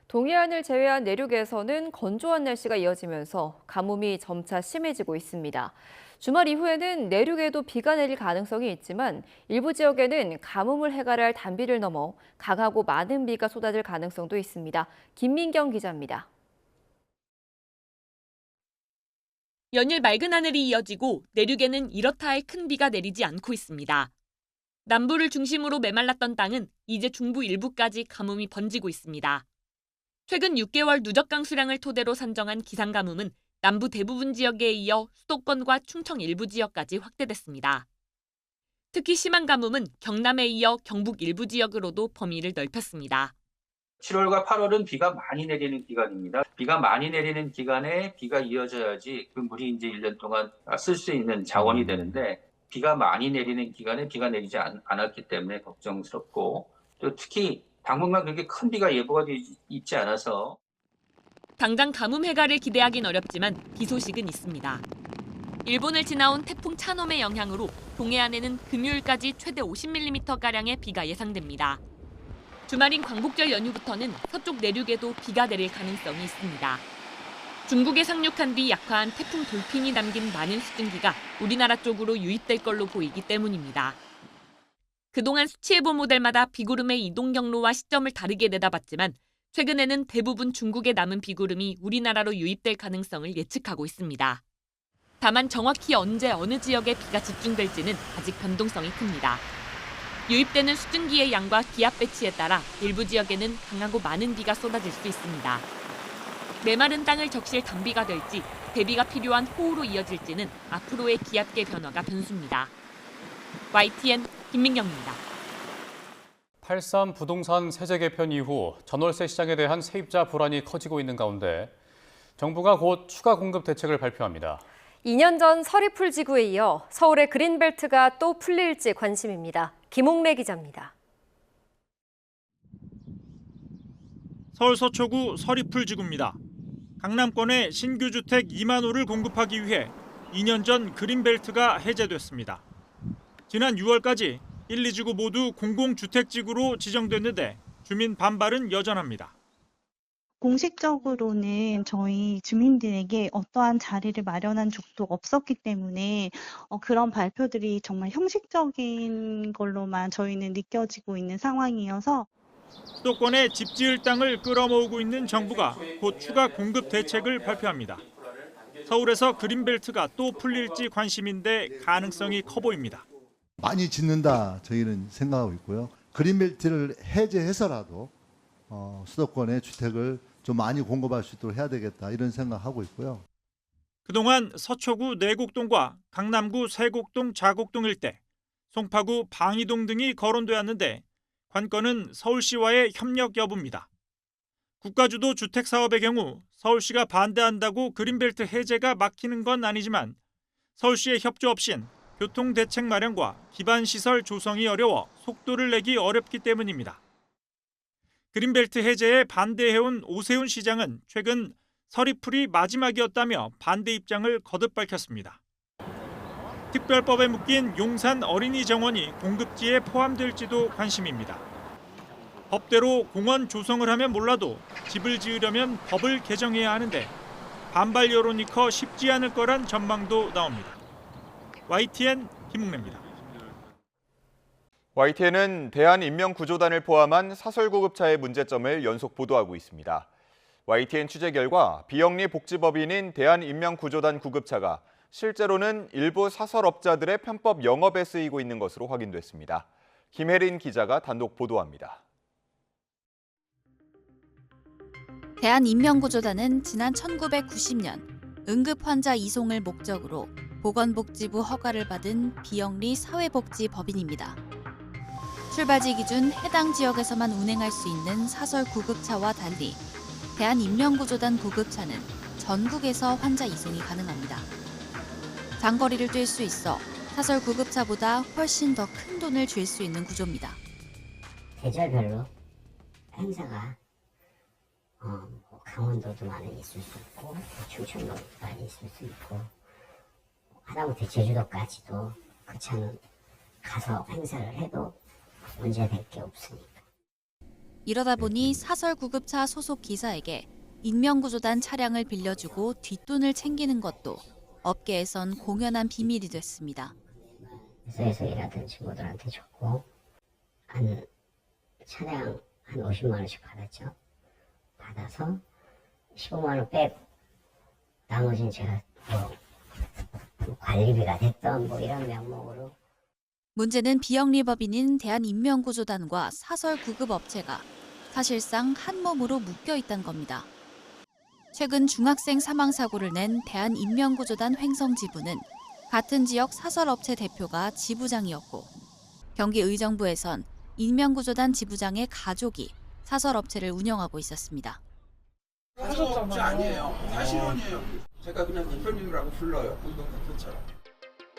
동해안을 제외한 내륙에서는 건조한 날씨가 이어지면서 가뭄이 점차 심해지고 있습니다. 주말 이후에는 내륙에도 비가 내릴 가능성이 있지만 일부 지역에는 가뭄을 해결할 단비를 넘어 강하고 많은 비가 쏟아질 가능성도 있습니다. 김민경 기자입니다. 연일 맑은 하늘이 이어지고 내륙에는 이렇다 할 큰 비가 내리지 않고 있습니다. 남부를 중심으로 메말랐던 땅은 이제 중부 일부까지 가뭄이 번지고 있습니다. 최근 6개월 누적 강수량을 토대로 산정한 기상가뭄은 남부 대부분 지역에 이어 수도권과 충청 일부 지역까지 확대됐습니다. 특히 심한 가뭄은 경남에 이어 경북 일부 지역으로도 범위를 넓혔습니다. 7월과 8월은 비가 많이 내리는 기간입니다. 비가 많이 내리는 기간에 비가 이어져야지 그 물이 이제 1년 동안 쓸 수 있는 자원이 되는데 비가 많이 내리는 기간에 비가 내리지 않았기 때문에 걱정스럽고 또 특히 당분간 그렇게 큰 비가 예보가 있지 않아서 당장 가뭄 해갈을 기대하긴 어렵지만 비 소식은 있습니다. 일본을 지나온 태풍 차놈의 영향으로 동해안에는 금요일까지 최대 50mm가량의 비가 예상됩니다. 주말인 광복절 연휴부터는 서쪽 내륙에도 비가 내릴 가능성이 있습니다. 중국에 상륙한 뒤 약화한 태풍 돌핀이 남긴 많은 수증기가 우리나라 쪽으로 유입될 걸로 보이기 때문입니다. 그동안 수치예보 모델마다 비구름의 이동 경로와 시점을 다르게 내다봤지만 최근에는 대부분 중국에 남은 비구름이 우리나라로 유입될 가능성을 예측하고 있습니다. 다만 정확히 언제 어느 지역에 비가 집중될지는 아직 변동성이 큽니다. 유입되는 수증기의 양과 기압 배치에 따라 일부 지역에는 강하고 많은 비가 쏟아질 수 있습니다. 메마른 땅을 적실 단비가 될지 대비가 필요한 호우로 이어질지는 앞으로의 기압계 변화가 변수입니다. YTN 김민경입니다. 8.3 부동산 세제 개편 이후 전월세 시장에 대한 세입자 불안이 커지고 있는 가운데 정부가 곧 추가 공급 대책을 발표합니다. 2년 전 서리풀 지구에 이어 서울의 그린벨트가 또 풀릴지 관심입니다. 김홍래 기자입니다. 서울 서초구 서리풀 지구입니다. 강남권에 신규 주택 2만 호를 공급하기 위해 2년 전 그린벨트가 해제됐습니다. 지난 6월까지 1, 2지구 모두 공공주택지구로 지정됐는데 주민 반발은 여전합니다. 공식적으로는 저희 주민들에게 어떠한 자리를 마련한 적도 없었기 때문에 그런 발표들이 정말 형식적인 걸로만 저희는 느껴지고 있는 상황이어서 수도권에 집 지을 땅을 끌어모으고 있는 정부가 곧 추가 공급 대책을 발표합니다. 서울에서 그린벨트가 또 풀릴지 관심인데 가능성이 커 보입니다. 많이 짓는다 저희는 생각하고 있고요. 그린벨트를 해제해서라도 수도권의 주택을 좀 많이 공급할 수 있도록 해야 되겠다 이런 생각하고 있고요. 그동안 서초구 내곡동과 강남구 세곡동 자곡동 일대, 송파구 방이동 등이 거론되었는데 관건은 서울시와의 협력 여부입니다. 국가주도 주택사업의 경우 서울시가 반대한다고 그린벨트 해제가 막히는 건 아니지만 서울시의 협조 없인 교통대책 마련과 기반시설 조성이 어려워 속도를 내기 어렵기 때문입니다. 그린벨트 해제에 반대해온 오세훈 시장은 최근 서리풀이 마지막이었다며 반대 입장을 거듭 밝혔습니다. 특별법에 묶인 용산 어린이 정원이 공급지에 포함될지도 관심입니다. 법대로 공원 조성을 하면 몰라도 집을 지으려면 법을 개정해야 하는데 반발 여론이 커 쉽지 않을 거란 전망도 나옵니다. YTN 김웅래입니다. YTN은 대한인명구조단을 포함한 사설구급차의 문제점을 연속 보도하고 있습니다. YTN 취재 결과 비영리 복지법인인 대한인명구조단 구급차가 실제로는 일부 사설업자들의 편법 영업에 쓰이고 있는 것으로 확인됐습니다. 김혜린 기자가 단독 보도합니다. 대한인명구조단은 지난 1990년 응급환자 이송을 목적으로 보건복지부 허가를 받은 비영리 사회복지법인입니다. 출발지 기준 해당 지역에서만 운행할 수 있는 사설 구급차와 달리 대한인명구조단 구급차는 전국에서 환자 이송이 가능합니다. 장거리를 뛸 수 있어 사설 구급차보다 훨씬 더 큰 돈을 줄 수 있는 구조입니다. 계절별로 행사가 강원도도 많이 있을 수 있고 충청도도 많이 있을 수 있고 하다못해 제주도까지도 그 차는 가서 행사를 해도 문제될 게 없으니까. 이러다 보니 사설 구급차 소속 기사에게 인명구조단 차량을 빌려주고 뒷돈을 챙기는 것도 업계에선 공연한 비밀이 됐습니다. 회사에서 일하던 친구들한테 줬고 한 차량 한 50만 원씩 받았죠. 받아서 15만 원 빼고 나머지는 제가 뭐 관리비가 됐던 뭐 이런 명목으로. 문제는 비영리법인인 대한인명구조단과 사설 구급업체가 사실상 한 몸으로 묶여 있다는 겁니다. 최근 중학생 사망 사고를 낸 대한인명구조단 횡성지부는 같은 지역 사설업체 대표가 지부장이었고 경기 의정부에선 인명구조단 지부장의 가족이 사설업체를 운영하고 있었습니다. 사설업체 아니에요. 사실혼이에요. 제가 그냥 대표님이라고 불러요. 공동대표처럼.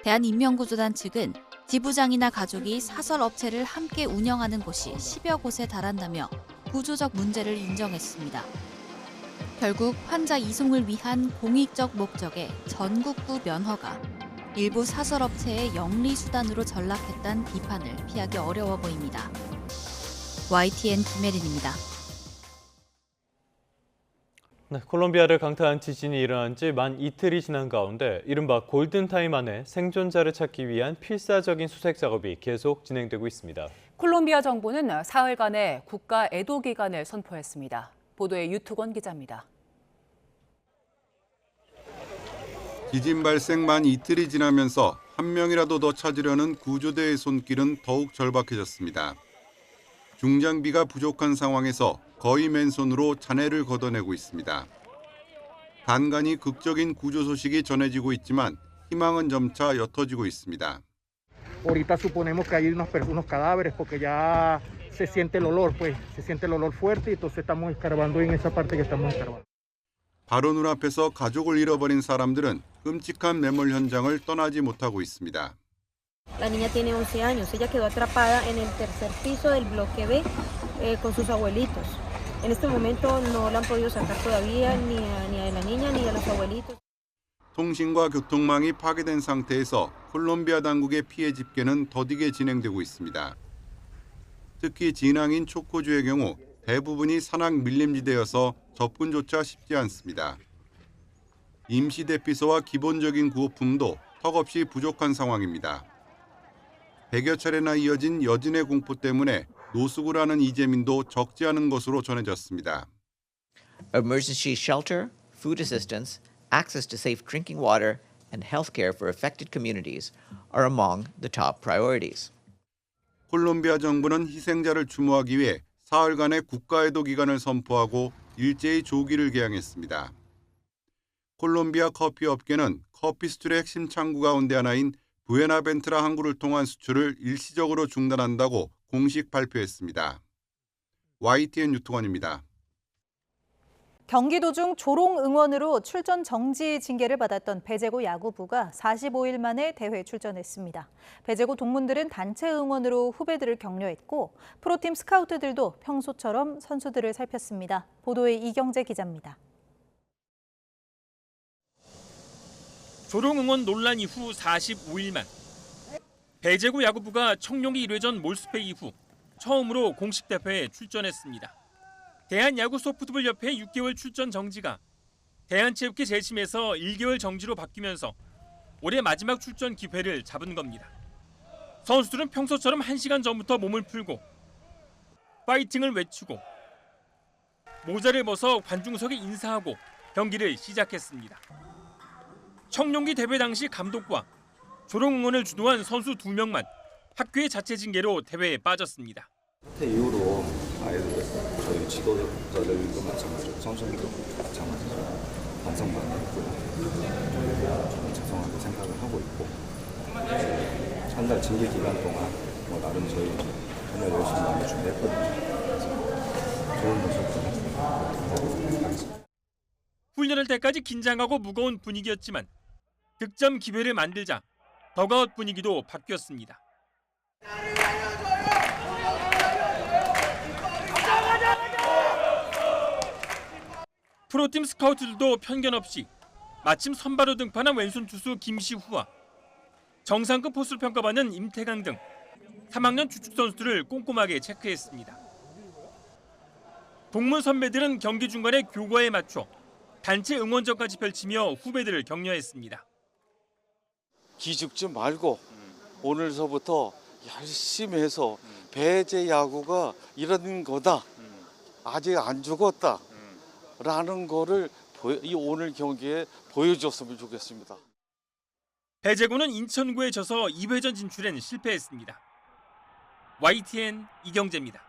대한인명구조단 측은 지부장이나 가족이 사설업체를 함께 운영하는 곳이 10여 곳에 달한다며 구조적 문제를 인정했습니다. 결국 환자 이송을 위한 공익적 목적의 전국구 면허가 일부 사설업체의 영리수단으로 전락했다는 비판을 피하기 어려워 보입니다. YTN 김혜린입니다. 네, 콜롬비아를 강타한 지진이 일어난 지 만 이틀이 지난 가운데 이른바 골든타임 안에 생존자를 찾기 위한 필사적인 수색 작업이 계속 진행되고 있습니다. 콜롬비아 정부는 사흘간의 국가 애도 기간을 선포했습니다. 보도에 유투건 기자입니다. 지진 발생 만 이틀이 지나면서 한 명이라도 더 찾으려는 구조대의 손길은 더욱 절박해졌습니다. 중장비가 부족한 상황에서 거의 맨손으로 잔해를 걷어내고 있습니다. 간간히 극적인 구조 소식이 전해지고 있지만 희망은 점차 옅어지고 있습니다. Ahorita suponemos que hay unos cadáveres porque ya se siente el olor, pues se siente el olor fuerte y entonces estamos escarbando en esa parte que estamos escarbando. 바로 눈앞에서 가족을 잃어버린 사람들은 끔찍한 매몰 현장을 떠나지 못하고 있습니다. La niña tiene 11 años. Ella quedó atrapada en el tercer piso del bloque B con sus abuelitos. En este momento no la han podido sacar todavía ni a la niña ni a los abuelitos. 통신과 교통망이 파괴된 상태에서 콜롬비아 당국의 피해 집계는 더디게 진행되고 있습니다. 특히 진앙인 초코주의 경우 대부분이 산악 밀림지대여서 접근조차 쉽지 않습니다. 임시 대피소와 기본적인 구호품도 턱없이 부족한 상황입니다. 100여 차례나 이어진 여진의 공포 때문에 노숙을 하는 이재민도 적지 않은 것으로 전해졌습니다. Emergency shelter, food assistance, access to safe drinking water, and health care for affected communities are among the top priorities. 콜롬비아 정부는 희생자를 추모하기 위해 사흘간의 국가애도 기간을 선포하고 일제히 조기를 개항했습니다. 콜롬비아 커피 업계는 커피 수출의 핵심 창구 가운데 하나인 부에나벤트라 항구를 통한 수출을 일시적으로 중단한다고 공식 발표했습니다. YTN 유통원입니다. 경기도 중 조롱 응원으로 출전 정지 징계를 받았던 배제고 야구부가 45일 만에 대회 출전했습니다. 배제고 동문들은 단체 응원으로 후배들을 격려했고 프로팀 스카우트들도 평소처럼 선수들을 살폈습니다. 보도에 이경재 기자입니다. 조롱 응원 논란 이후 45일 만 배제고 야구부가 청룡이 1회전 몰수패 이후 처음으로 공식 대회에 출전했습니다. 대한야구소프트볼협회 6개월 출전 정지가 대한체육회 재심에서 1개월 정지로 바뀌면서 올해 마지막 출전 기회를 잡은 겁니다. 선수들은 평소처럼 1시간 전부터 몸을 풀고 파이팅을 외치고 모자를 벗어 관중석에 인사하고 경기를 시작했습니다. 청룡기 대회 당시 감독과 조롱 응원을 주도한 선수 2명만 학교의 자체 징계로 대회에 빠졌습니다. 그 이후로 아이들 저희 지도자들도 마찬가지고 선수들도 마찬가지로 반성만 했고 저는 죄송하게 생각을 하고 있고 한 달 징계 기간 동안 나름 저희 정말 열심히 많이 준비했거든요. 그래서 좋은 모습 보여드리겠습니다. 훈련할 때까지 긴장하고 무거운 분위기였지만 득점 기회를 만들자 더그아웃 분위기도 바뀌었습니다. 프로팀 스카우트들도 편견 없이 마침 선발로 등판한 왼손 투수 김시후와 정상급 포수를 평가받는 임태강 등 3학년 주축 선수들을 꼼꼼하게 체크했습니다. 동문 선배들은 경기 중간에 교과에 맞춰 단체 응원전까지 펼치며 후배들을 격려했습니다. 기죽지 말고 오늘서부터 열심히 해서 배제 야구가 이런 거다. 아직 안 죽었다. 라는 거를 이 오늘 경기에 보여줬으면 좋겠습니다. 배제고는 인천구에 져서 2회전 진출엔 실패했습니다. YTN 이경재입니다.